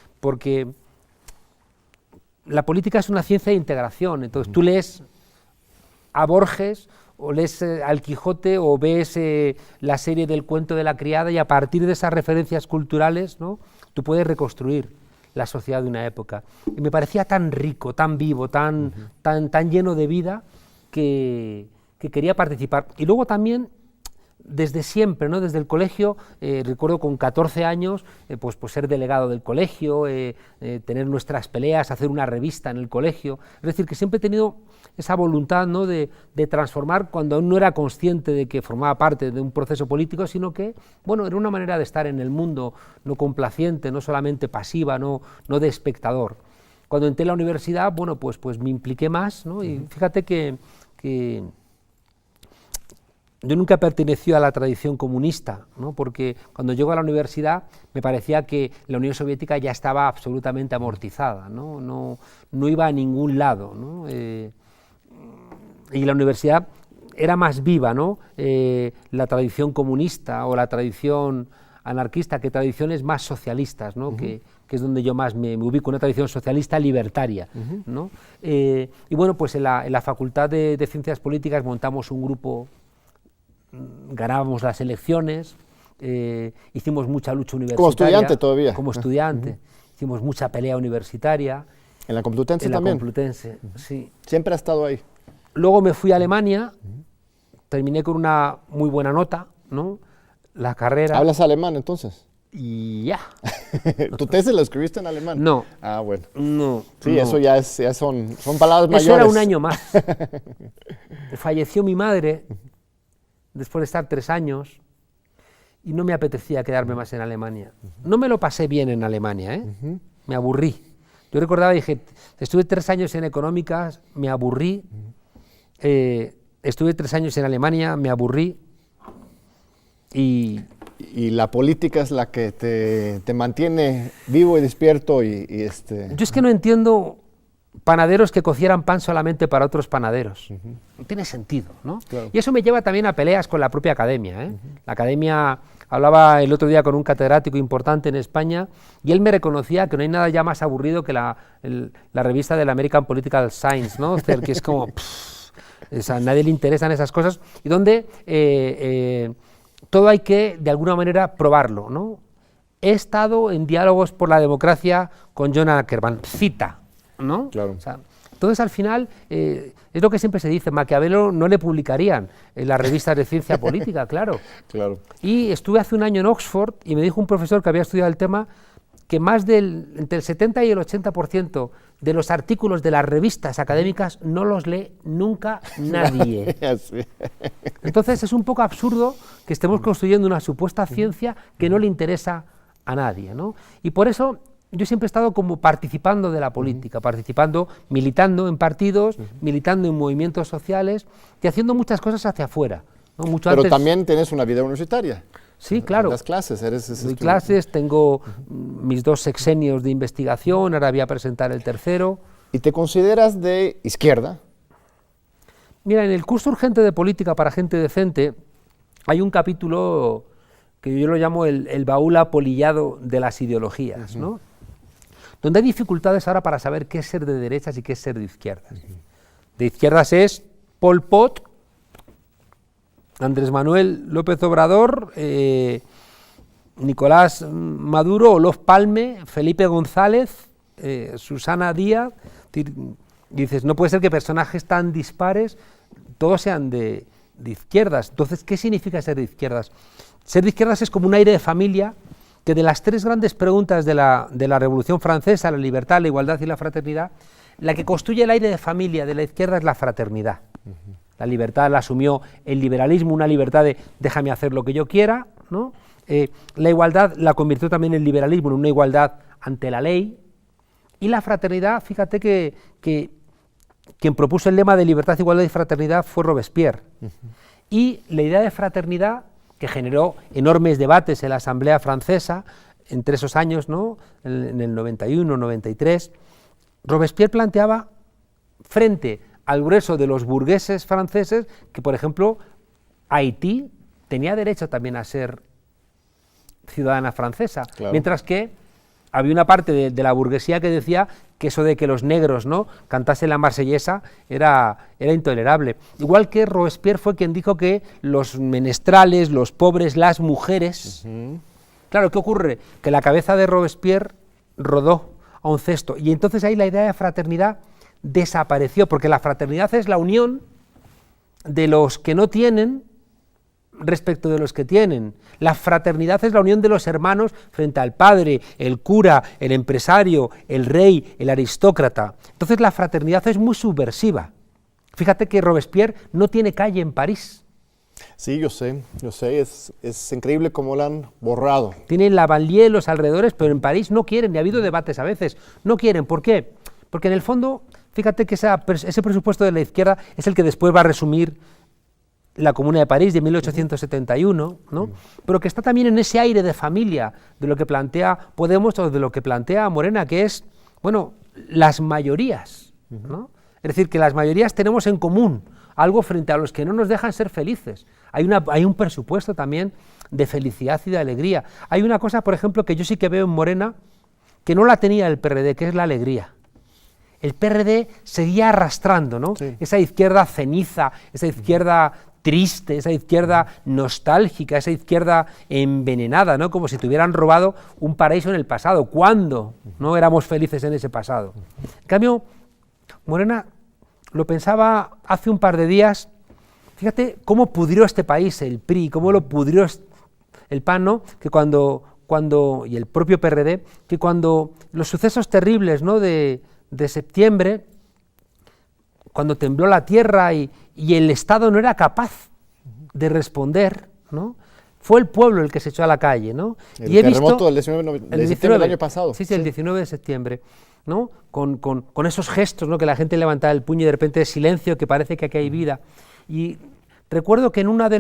la política es una ciencia de integración. Entonces tú lees a Borges o lees al Quijote o ves la serie del Cuento de la Criada y a partir de esas referencias culturales, ¿no?, tú puedes reconstruir la sociedad de una época. Y me parecía tan rico, tan vivo, tan lleno de vida que quería participar. Y luego también, desde siempre, ¿no?, desde el colegio, recuerdo con 14 años, pues ser delegado del colegio, tener nuestras peleas, hacer una revista en el colegio. Es decir, que siempre he tenido esa voluntad, ¿no?, de transformar cuando aún no era consciente de que formaba parte de un proceso político, sino que, bueno, era una manera de estar en el mundo, no complaciente, no solamente pasiva, no de espectador. Cuando entré a la universidad, bueno, pues me impliqué más, ¿no? Y fíjate que yo nunca pertenecí a la tradición comunista, ¿no?, porque cuando llego a la universidad me parecía que la Unión Soviética ya estaba absolutamente amortizada, no iba a ningún lado, ¿no? Y la universidad era más viva, ¿no?, la tradición comunista o la tradición anarquista que tradiciones más socialistas, ¿no?, que es donde yo más me ubico, una tradición socialista libertaria, ¿no? Y bueno, pues en la Facultad de Ciencias Políticas montamos un grupo, ganábamos las elecciones, hicimos mucha lucha universitaria. ¿Como estudiante todavía? Como estudiante. hicimos mucha pelea universitaria. ¿En la Complutense en la también? Complutense, sí. Siempre ha estado ahí. Luego me fui a Alemania, terminé con una muy buena nota, ¿no? La carrera. ¿Hablas alemán entonces? Y ya. ¿Tu tesis la escribiste en alemán? No. Ah, bueno. No. Sí, no. eso ya son palabras mayores. Eso era un año más. Falleció mi madre después de estar 3 años y no me apetecía quedarme más en Alemania. No me lo pasé bien en Alemania, ¿eh? Me aburrí. Yo recordaba, dije, estuve 3 años en económicas, me aburrí. Estuve 3 años en Alemania, me aburrí. Y la política es la que te mantiene vivo y despierto Yo es que no entiendo panaderos que cocieran pan solamente para otros panaderos. No tiene sentido, ¿no? Claro. Y eso me lleva también a peleas con la propia academia, ¿eh? La academia, hablaba el otro día con un catedrático importante en España y él me reconocía que no hay nada ya más aburrido que la revista del American Political Science, ¿no? Que es como, a nadie le interesan esas cosas y donde todo hay que, de alguna manera, probarlo, ¿no? He estado en diálogos por la democracia con John Ackerman, cita, ¿no? Claro. O sea, entonces, al final, es lo que siempre se dice, Maquiavelo no le publicarían en las revistas de ciencia política, claro. Claro. Y estuve hace un año en Oxford y me dijo un profesor que había estudiado el tema que entre el 70 y el 80% de los artículos de las revistas académicas no los lee nunca nadie. Sí. Entonces es un poco absurdo que estemos construyendo una supuesta ciencia que no le interesa a nadie, ¿no? Y por eso yo siempre he estado como participando de la política, militando en partidos, militando en movimientos sociales y haciendo muchas cosas hacia afuera, ¿no? Mucho Pero antes. también tienes una vida universitaria. Sí, claro. Das clases, eres Doy estudiante. clases, tengo mis 2 sexenios de investigación, ahora voy a presentar el tercero. ¿Y te consideras de izquierda? Mira, en el curso urgente de política para gente decente hay un capítulo que yo lo llamo el baúl apolillado de las ideologías, ¿no? Donde hay dificultades ahora para saber qué es ser de derechas y qué es ser de izquierdas. De izquierdas es Pol Pot, Andrés Manuel López Obrador, Nicolás Maduro, Olof Palme, Felipe González, Susana Díaz. Dices, no puede ser que personajes tan dispares todos sean de izquierdas. Entonces, ¿qué significa ser de izquierdas? Ser de izquierdas es como un aire de familia que de las 3 grandes preguntas de la Revolución Francesa, la libertad, la igualdad y la fraternidad, la que construye el aire de familia de la izquierda es la fraternidad. La libertad la asumió el liberalismo, una libertad de déjame hacer lo que yo quiera, ¿no? La igualdad la convirtió también el liberalismo en una igualdad ante la ley. Y la fraternidad, fíjate que quien propuso el lema de libertad, igualdad y fraternidad fue Robespierre. Y la idea de fraternidad, que generó enormes debates en la Asamblea Francesa entre esos años, ¿no? En el 91, 93, Robespierre planteaba frente al grueso de los burgueses franceses que, por ejemplo, Haití tenía derecho también a ser ciudadana francesa, Claro. mientras que había una parte de la burguesía que decía que eso de que los negros, ¿no?, cantasen la marsellesa era intolerable. Igual que Robespierre fue quien dijo que los menestrales, los pobres, las mujeres... Claro, ¿qué ocurre? Que la cabeza de Robespierre rodó a un cesto y entonces ahí la idea de fraternidad desapareció, porque la fraternidad es la unión de los que no tienen respecto de los que tienen. La fraternidad es la unión de los hermanos frente al padre, el cura, el empresario, el rey, el aristócrata. Entonces la fraternidad es muy subversiva. Fíjate que Robespierre no tiene calle en París. Sí, yo sé, es increíble cómo la han borrado. Tienen la banlieue en los alrededores, pero en París no quieren, y ha habido debates a veces, no quieren. ¿Por qué? Porque en el fondo, fíjate que ese presupuesto de la izquierda es el que después va a resumir la Comuna de París de 1871, ¿no? Pero que está también en ese aire de familia de lo que plantea Podemos o de lo que plantea Morena, que es, bueno, las mayorías, ¿no? Es decir, que las mayorías tenemos en común algo frente a los que no nos dejan ser felices. Hay un presupuesto también de felicidad y de alegría. Hay una cosa, por ejemplo, que yo sí que veo en Morena, que no la tenía el PRD, que es la alegría. El PRD seguía arrastrando, ¿no? Sí. Esa izquierda ceniza, esa izquierda triste, esa izquierda nostálgica, esa izquierda envenenada, ¿no? Como si te hubieran robado un paraíso en el pasado. ¿Cuándo no éramos felices en ese pasado? En cambio, Morena, lo pensaba hace un par de días, fíjate cómo pudrió este país el PRI, cómo lo pudrió el PAN, ¿no? Que cuando y el propio PRD, que cuando los sucesos terribles, ¿no? de septiembre, cuando tembló la tierra y el Estado no era capaz de responder, ¿no? Fue el pueblo el que se echó a la calle, ¿no? El terremoto del 19 de septiembre del año pasado. Sí, el 19 de septiembre, ¿no? Con esos gestos, ¿no? Que la gente levantaba el puño y de repente silencio, que parece que aquí hay vida. Y recuerdo que en uno de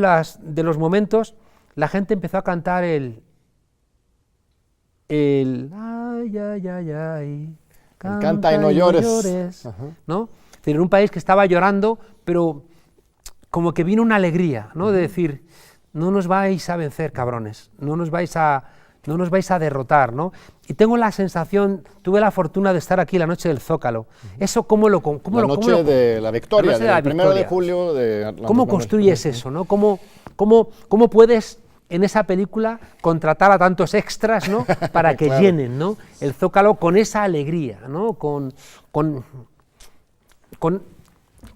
los momentos la gente empezó a cantar el ay, ay, ay, ay, canta y no llores, ¿no? Es decir, en un país que estaba llorando, pero como que vino una alegría, ¿no? De decir, no nos vais a vencer, cabrones, no nos vais a derrotar, ¿no? Y tengo la sensación, tuve la fortuna de estar aquí la noche del Zócalo. Eso, ¿cómo la noche de la victoria, del 1 de julio. ¿Cómo construyes eso, no? ¿Cómo puedes en esa película contratar a tantos extras, ¿no? Para que claro, llenen, ¿no? El Zócalo con esa alegría, ¿no? Con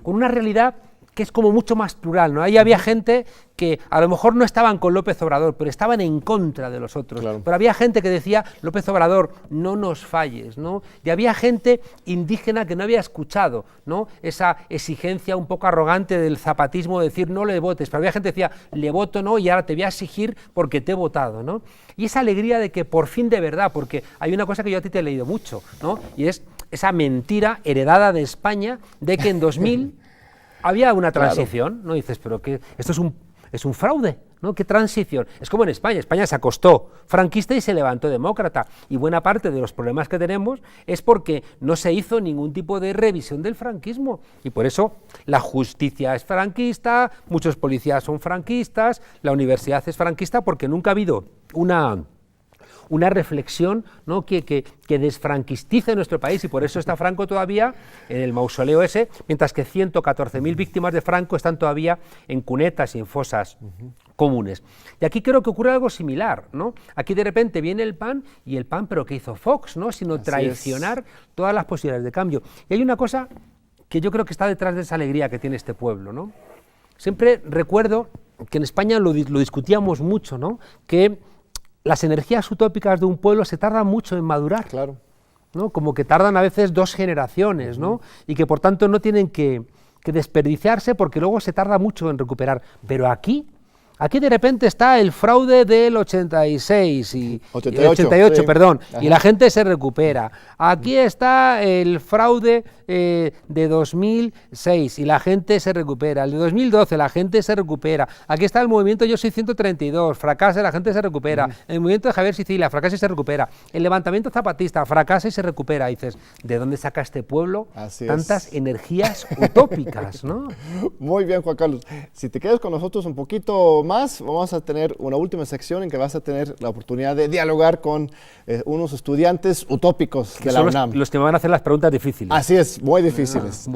una realidad que es como mucho más plural, ¿no? Ahí había gente que a lo mejor no estaban con López Obrador, pero estaban en contra de los otros. Claro. Pero había gente que decía, López Obrador, no nos falles, ¿no? Y había gente indígena que no había escuchado, ¿no? Esa exigencia un poco arrogante del zapatismo de decir, no le votes. Pero había gente que decía, le voto, no, y ahora te voy a exigir porque te he votado, ¿no? Y esa alegría de que por fin de verdad, porque hay una cosa que yo a ti te he leído mucho, ¿no? Y es esa mentira heredada de España de que en 2000 había una transición, ¿no? Dices, pero que esto es un fraude, ¿no? ¿Qué transición? Es como en España. España se acostó franquista y se levantó demócrata. Y buena parte de los problemas que tenemos es porque no se hizo ningún tipo de revisión del franquismo. Y por eso la justicia es franquista, muchos policías son franquistas, la universidad es franquista, porque nunca ha habido una reflexión, ¿no? que desfranquistice nuestro país, y por eso está Franco todavía en el mausoleo ese, mientras que 114.000 víctimas de Franco están todavía en cunetas y en fosas comunes. Y aquí creo que ocurre algo similar, ¿no? Aquí de repente viene el PAN, y el PAN, pero ¿qué hizo Fox? ¿No? Sino traicionar todas las posibilidades de cambio. Y hay una cosa que yo creo que está detrás de esa alegría que tiene este pueblo, ¿no? Siempre recuerdo que en España lo discutíamos mucho, ¿no? Que las energías utópicas de un pueblo se tardan mucho en madurar, claro, ¿no? Como que tardan a veces 2 generaciones, ¿no? Y que por tanto no tienen que desperdiciarse, porque luego se tarda mucho en recuperar. Pero aquí de repente está el fraude del 86 y 88, sí, perdón, ajá, y la gente se recupera. Aquí está el fraude de 2006 y la gente se recupera. El de 2012 la gente se recupera. Aquí está el movimiento Yo Soy 132, fracasa y la gente se recupera. El movimiento de Javier Sicilia, fracasa y se recupera. El levantamiento zapatista, fracasa y se recupera. Y dices, ¿de dónde saca este pueblo tantas energías utópicas, ¿no? Muy bien, Juan Carlos. Si te quedas con nosotros un poquito más, vamos a tener una última sección en que vas a tener la oportunidad de dialogar con unos estudiantes utópicos de la UNAM. Los que me van a hacer las preguntas difíciles. Así es, muy difíciles.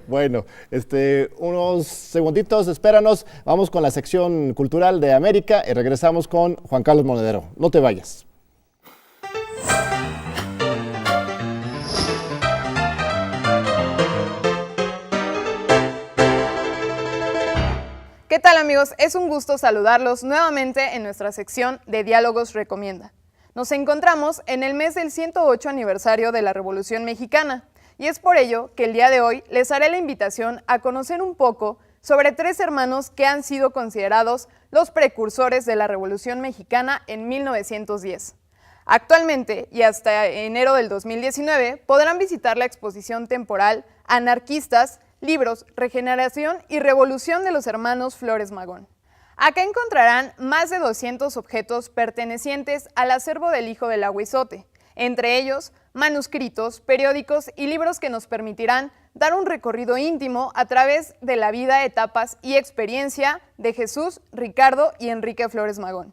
Bueno, unos segunditos, espéranos. Vamos con la sección cultural de América y regresamos con Juan Carlos Monedero. No te vayas. ¿Qué tal, amigos? Es un gusto saludarlos nuevamente en nuestra sección de Diálogos Recomienda. Nos encontramos en el mes del 108 aniversario de la Revolución Mexicana, y es por ello que el día de hoy les haré la invitación a conocer un poco sobre 3 hermanos que han sido considerados los precursores de la Revolución Mexicana en 1910. Actualmente, y hasta enero del 2019, podrán visitar la exposición temporal Anarquistas, Libros, Regeneración y Revolución de los hermanos Flores Magón. Acá encontrarán más de 200 objetos pertenecientes al acervo del hijo del Aguizote, entre ellos manuscritos, periódicos y libros que nos permitirán dar un recorrido íntimo a través de la vida, etapas y experiencia de Jesús, Ricardo y Enrique Flores Magón.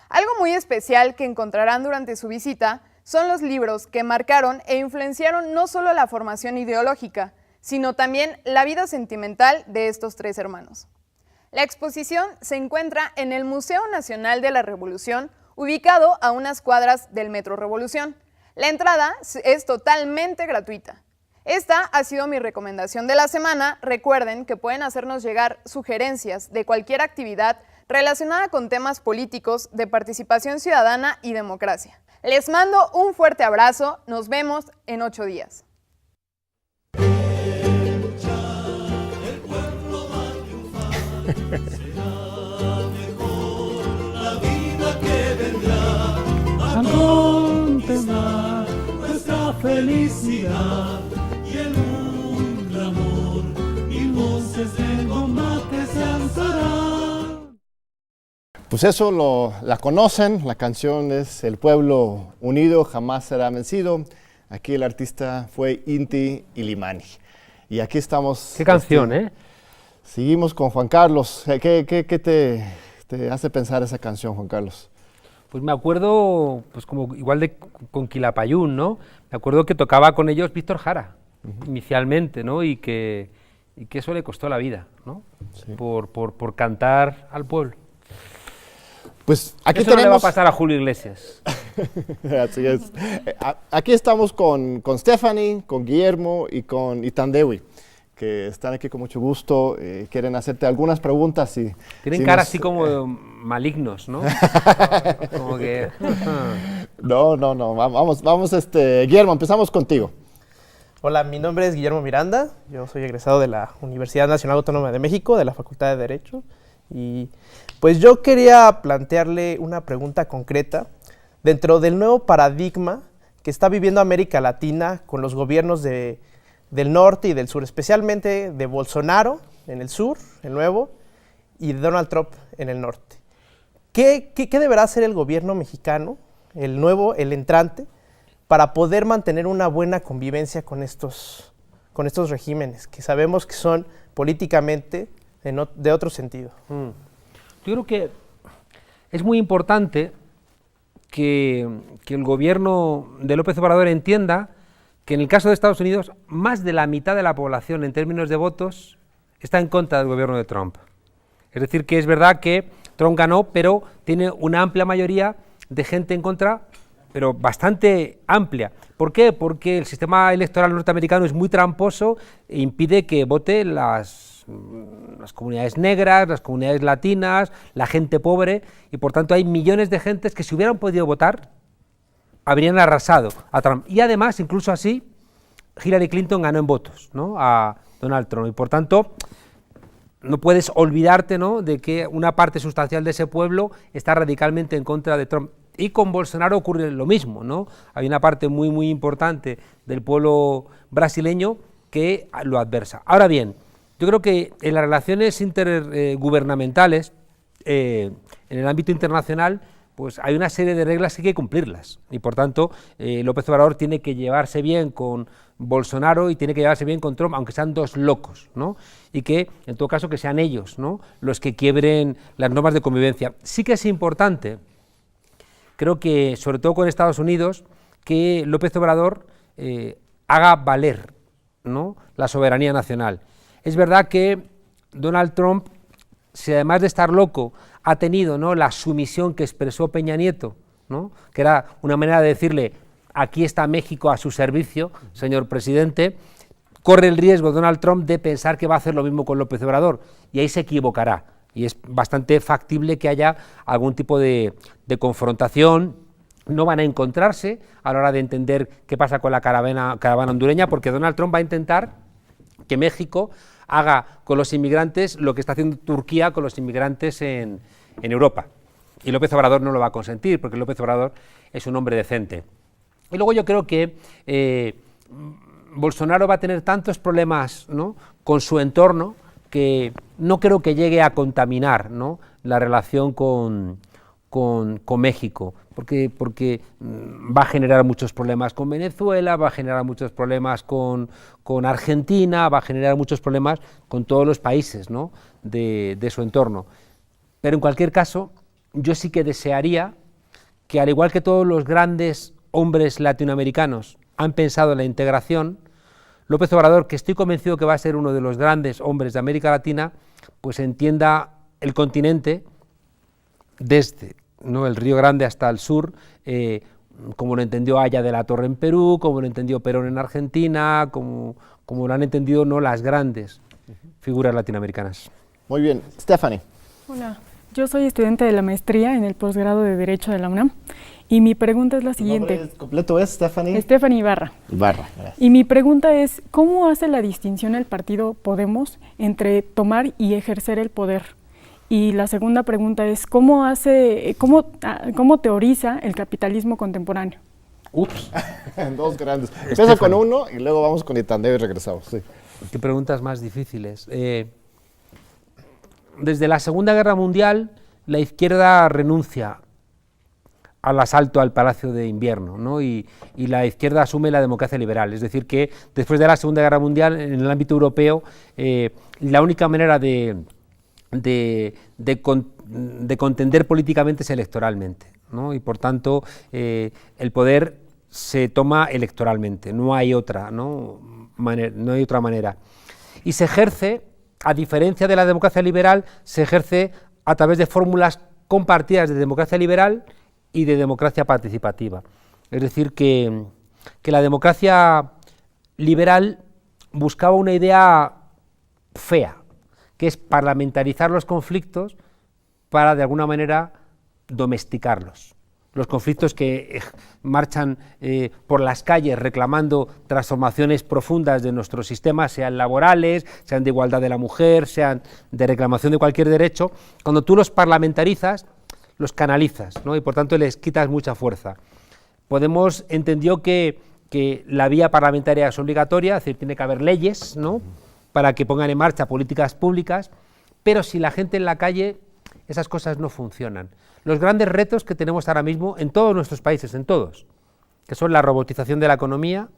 Algo muy especial que encontrarán durante su visita son los libros que marcaron e influenciaron no solo la formación ideológica, sino también la vida sentimental de estos 3 hermanos. La exposición se encuentra en el Museo Nacional de la Revolución, ubicado a unas cuadras del Metro Revolución. La entrada es totalmente gratuita. Esta ha sido mi recomendación de la semana. Recuerden que pueden hacernos llegar sugerencias de cualquier actividad relacionada con temas políticos, de participación ciudadana y democracia. Les mando un fuerte abrazo. Nos vemos en 8 días. A contemplar nuestra felicidad y en un clamor mil voces de combate se alzarán. Pues eso la conocen, la canción es El pueblo unido jamás será vencido. Aquí el artista fue Inti Illimani. Y aquí estamos. Qué canción, ¿eh? Seguimos con Juan Carlos. ¿Qué te hace pensar esa canción, Juan Carlos? Pues me acuerdo, pues como igual de con Quilapayún, ¿no? Me acuerdo que tocaba con ellos Víctor Jara, inicialmente, ¿no? Y que eso le costó la vida, ¿no? Sí. Por cantar al pueblo. Pues aquí eso tenemos... no le va a pasar a Julio Iglesias. Así es. Aquí estamos con Stephanie, con Guillermo y con Itandewi, que están aquí con mucho gusto, quieren hacerte algunas preguntas. Tienen cara así como malignos, ¿no? Como que... No, vamos, Guillermo, empezamos contigo. Hola, mi nombre es Guillermo Miranda, yo soy egresado de la Universidad Nacional Autónoma de México, de la Facultad de Derecho, y pues yo quería plantearle una pregunta concreta dentro del nuevo paradigma que está viviendo América Latina con los gobiernos del norte y del sur, especialmente de Bolsonaro en el sur, el nuevo, y de Donald Trump en el norte. ¿Qué deberá hacer el gobierno mexicano, el nuevo, el entrante, para poder mantener una buena convivencia con estos regímenes, que sabemos que son políticamente de otro sentido? Yo creo que es muy importante que el gobierno de López Obrador entienda que en el caso de Estados Unidos, más de la mitad de la población en términos de votos está en contra del gobierno de Trump. Es decir, que es verdad que Trump ganó, pero tiene una amplia mayoría de gente en contra, pero bastante amplia. ¿Por qué? Porque el sistema electoral norteamericano es muy tramposo e impide que vote las comunidades negras, las comunidades latinas, la gente pobre, y por tanto hay millones de gentes que si hubieran podido votar, habrían arrasado a Trump. Y además, incluso así, Hillary Clinton ganó en votos, ¿no?, a Donald Trump. Y por tanto, no puedes olvidarte, ¿no?, de que una parte sustancial de ese pueblo está radicalmente en contra de Trump. Y con Bolsonaro ocurre lo mismo, ¿no? Hay una parte muy, muy importante del pueblo brasileño que lo adversa. Ahora bien, yo creo que en las relaciones intergubernamentales, en el ámbito internacional, pues hay una serie de reglas que hay que cumplirlas, y por tanto López Obrador tiene que llevarse bien con Bolsonaro y tiene que llevarse bien con Trump, aunque sean dos locos, ¿no? Y que en todo caso que sean ellos, ¿no?, los que quiebren las normas de convivencia. Sí que es importante, creo que sobre todo con Estados Unidos, que López Obrador haga valer, ¿no?, la soberanía nacional. Es verdad que Donald Trump, si además de estar loco, ha tenido, ¿no?, la sumisión que expresó Peña Nieto, ¿no?, que era una manera de decirle: aquí está México a su servicio, señor presidente, corre el riesgo Donald Trump de pensar que va a hacer lo mismo con López Obrador, y ahí se equivocará, y es bastante factible que haya algún tipo de confrontación. No van a encontrarse a la hora de entender qué pasa con la caravana hondureña, porque Donald Trump va a intentar que México haga con los inmigrantes lo que está haciendo Turquía con los inmigrantes en Europa. Y López Obrador no lo va a consentir, porque López Obrador es un hombre decente. Y luego yo creo que Bolsonaro va a tener tantos problemas, ¿no?, con su entorno, que no creo que llegue a contaminar, ¿no?, la relación con México, porque va a generar muchos problemas con Venezuela, va a generar muchos problemas con Argentina, va a generar muchos problemas con todos los países, ¿no?, de su entorno. Pero en cualquier caso, yo sí que desearía que, al igual que todos los grandes hombres latinoamericanos han pensado en la integración, López Obrador, que estoy convencido que va a ser uno de los grandes hombres de América Latina, pues entienda el continente desde, ¿no?, el Río Grande hasta el sur, como lo entendió Aya de la Torre en Perú, como lo entendió Perón en Argentina, como lo han entendido, ¿no?, las grandes figuras latinoamericanas. Muy bien. Stephanie. Hola, yo soy estudiante de la maestría en el posgrado de Derecho de la UNAM y mi pregunta es la siguiente. ¿Tu nombre completo es Stephanie? Stephanie Ibarra. Ibarra, gracias. Y mi pregunta es, ¿cómo hace la distinción el partido Podemos entre tomar y ejercer el poder? Y la segunda pregunta es, ¿cómo teoriza el capitalismo contemporáneo? Ups, Dos grandes. Empieza con uno y luego vamos con Itandeo y regresamos. Sí. qué preguntas más difíciles. Desde la Segunda Guerra Mundial, la izquierda renuncia al asalto al Palacio de Invierno, ¿no? Y la izquierda asume la democracia liberal. Es decir, que después de la Segunda Guerra Mundial, en el ámbito europeo, la única manera de contender políticamente es electoralmente, ¿no? Y por tanto, el poder se toma electoralmente, no hay otra, ¿no?, no hay otra manera. Y se ejerce, a diferencia de la democracia liberal, se ejerce a través de fórmulas compartidas de democracia liberal y de democracia participativa. Es decir, que la democracia liberal buscaba una idea fea, que es parlamentarizar los conflictos para, de alguna manera, domesticarlos. Los conflictos que marchan por las calles reclamando transformaciones profundas de nuestro sistema, sean laborales, sean de igualdad de la mujer, sean de reclamación de cualquier derecho, cuando tú los parlamentarizas, los canalizas, ¿no? Y por tanto les quitas mucha fuerza. Podemos entendió que la vía parlamentaria es obligatoria, es decir, tiene que haber leyes, ¿no?, para que pongan en marcha políticas públicas, pero si la gente en la calle, esas cosas no funcionan. Los grandes retos que tenemos ahora mismo en todos nuestros países, en todos, que son la robotización de la economía,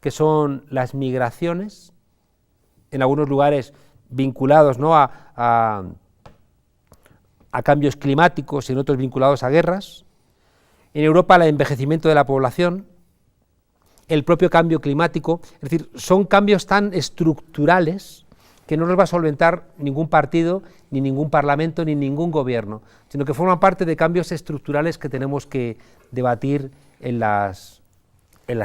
que son las migraciones, en algunos lugares vinculados, ¿no?, a cambios climáticos y en otros vinculados a guerras. En Europa, el envejecimiento de la población, el propio cambio climático, es decir, son cambios tan estructurales que no los va a solventar ningún partido, ni ningún parlamento, ni ningún gobierno, sino que forman parte de cambios estructurales que tenemos que debatir en las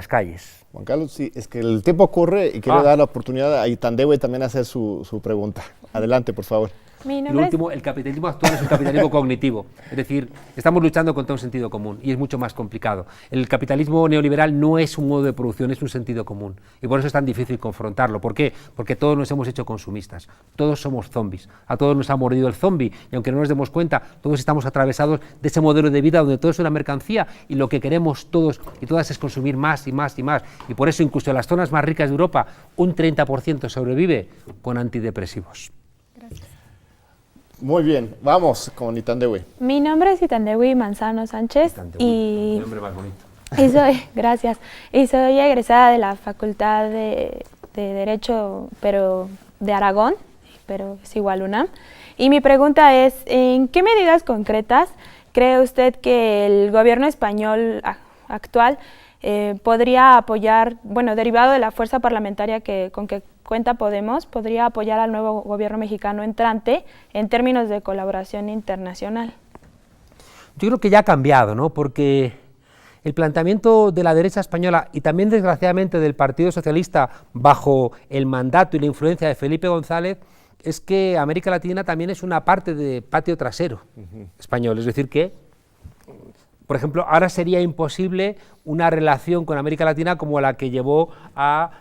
calles. Juan Carlos, sí, es que el tiempo corre y quiero dar la oportunidad a Itandeo también hacer su pregunta. Adelante, por favor. Y lo último, el capitalismo actual es un capitalismo cognitivo, es decir, estamos luchando contra un sentido común y es mucho más complicado. El capitalismo neoliberal no es un modo de producción, es un sentido común y por eso es tan difícil confrontarlo. ¿Por qué? Porque todos nos hemos hecho consumistas, todos somos zombies, a todos nos ha mordido el zombi y aunque no nos demos cuenta, todos estamos atravesados de ese modelo de vida donde todo es una mercancía y lo que queremos todos y todas es consumir más y más y más. Y por eso incluso en las zonas más ricas de Europa un 30% sobrevive con antidepresivos. Muy bien, vamos con Itandehue. Mi nombre es Itandehue Manzano Sánchez y nombre más bonito. Gracias. Y soy egresada de la Facultad de Derecho, pero de Aragón, pero es igual UNAM. Y mi pregunta es, ¿en qué medidas concretas cree usted que el gobierno español actual podría apoyar, bueno, derivado de la fuerza parlamentaria con que cuenta Podemos, podría apoyar al nuevo gobierno mexicano entrante en términos de colaboración internacional? Yo creo que ya ha cambiado, ¿no? Porque el planteamiento de la derecha española y también desgraciadamente del Partido Socialista bajo el mandato y la influencia de Felipe González es que América Latina también es una parte de patio trasero español, es decir que, por ejemplo, ahora sería imposible una relación con América Latina como la que llevó a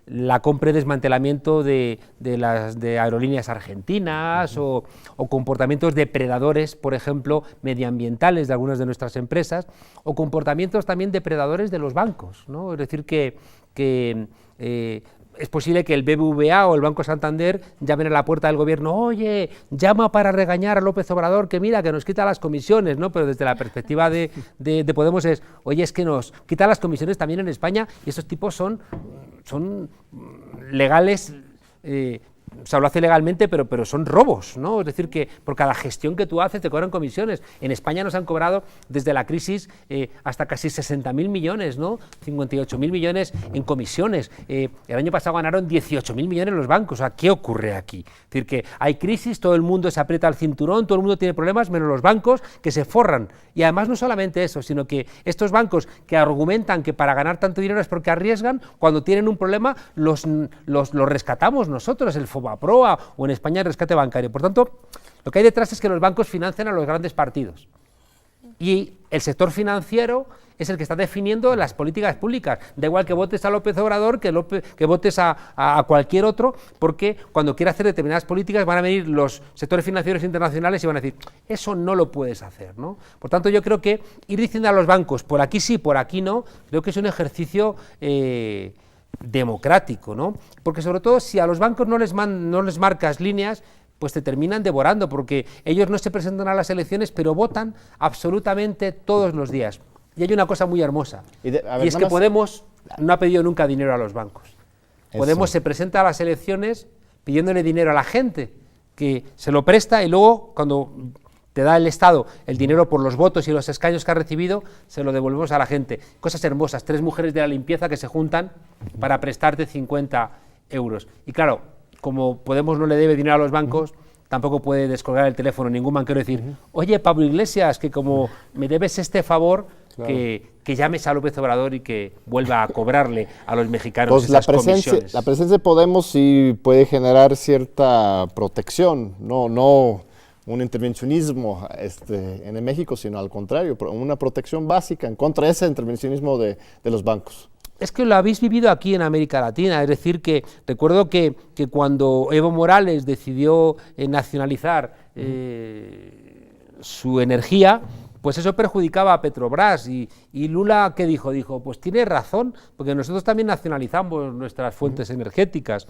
la compra y desmantelamiento de aerolíneas argentinas o comportamientos depredadores, por ejemplo, medioambientales de algunas de nuestras empresas, o comportamientos también depredadores de los bancos, ¿no? Es decir, que es posible que el BBVA o el Banco Santander llamen a la puerta del gobierno, oye, llama para regañar a López Obrador, que mira, que nos quita las comisiones, ¿no? Pero desde la perspectiva de Podemos es, oye, es que nos quita las comisiones también en España y esos tipos son legales o sea, lo hace legalmente, pero son robos, ¿no? Es decir, que por cada gestión que tú haces te cobran comisiones. En España nos han cobrado desde la crisis hasta casi 60.000 millones, ¿no? 58.000 millones en comisiones. El año pasado ganaron 18.000 millones los bancos. O sea, ¿qué ocurre aquí? Es decir, que hay crisis, todo el mundo se aprieta el cinturón, todo el mundo tiene problemas, menos los bancos que se forran. Y además no solamente eso, sino que estos bancos que argumentan que para ganar tanto dinero es porque arriesgan, cuando tienen un problema los rescatamos nosotros, el Fobaproa o en España el rescate bancario. Por tanto, lo que hay detrás es que los bancos financian a los grandes partidos y el sector financiero es el que está definiendo las políticas públicas. Da igual que votes a López Obrador, que votes a cualquier otro, porque cuando quiera hacer determinadas políticas van a venir los sectores financieros internacionales y van a decir, eso no lo puedes hacer, ¿no? Por tanto, yo creo que ir diciendo a los bancos, por aquí sí, por aquí no, creo que es un ejercicio democrático, ¿no? Porque sobre todo si a los bancos no les marcas líneas, pues te terminan devorando, porque ellos no se presentan a las elecciones, pero votan absolutamente todos los días. Y hay una cosa muy hermosa, y es que Podemos no ha pedido nunca dinero a los bancos. Podemos se presenta a las elecciones pidiéndole dinero a la gente, que se lo presta y luego cuando te da el Estado el dinero por los votos y los escaños que ha recibido, se lo devolvemos a la gente. Cosas hermosas, 3 mujeres de la limpieza que se juntan para prestarte 50 euros. Y claro, como Podemos no le debe dinero a los bancos, tampoco puede descolgar el teléfono ningún banquero y decir, oye, Pablo Iglesias, que como me debes este favor, claro, que llames a López Obrador y que vuelva a cobrarle a los mexicanos pues esas comisiones. La presencia de Podemos sí puede generar cierta protección, no un intervencionismo en México, sino al contrario, una protección básica en contra de ese intervencionismo de los bancos. Es que lo habéis vivido aquí en América Latina, es decir, que recuerdo que cuando Evo Morales decidió nacionalizar su energía, pues eso perjudicaba a Petrobras y Lula, ¿qué dijo? Dijo, pues tiene razón, porque nosotros también nacionalizamos nuestras fuentes energéticas.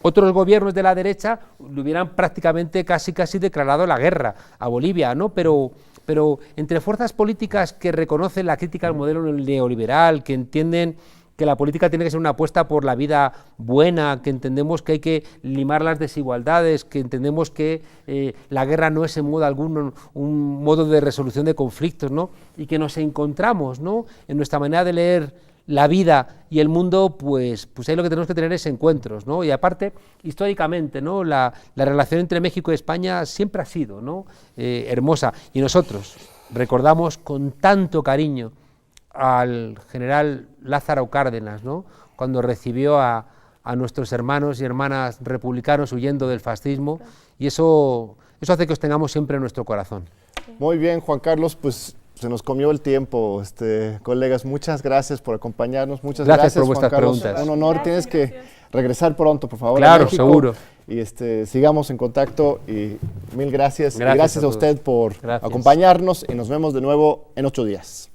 Otros gobiernos de la derecha le hubieran prácticamente casi declarado la guerra a Bolivia, ¿no? Pero entre fuerzas políticas que reconocen la crítica al modelo neoliberal, que entienden que la política tiene que ser una apuesta por la vida buena, que entendemos que hay que limar las desigualdades, que entendemos que la guerra no es en modo alguno un modo de resolución de conflictos, ¿no? Y que nos encontramos, ¿no?, en nuestra manera de leer la vida y el mundo, pues ahí lo que tenemos que tener es encuentros, ¿no? Y aparte, históricamente, ¿no?, la relación entre México y España siempre ha sido, ¿no?, hermosa. Y nosotros recordamos con tanto cariño al general Lázaro Cárdenas, ¿no?, cuando recibió a nuestros hermanos y hermanas republicanos huyendo del fascismo, y eso hace que os tengamos siempre en nuestro corazón. Muy bien, Juan Carlos, pues se nos comió el tiempo, colegas, muchas gracias por acompañarnos, muchas gracias por vuestras Juan Carlos, preguntas. un honor, tienes que regresar pronto, por favor, claro, a México, seguro. Y sigamos en contacto y mil gracias. Gracias a usted por gracias. acompañarnos y nos vemos de nuevo en 8 días.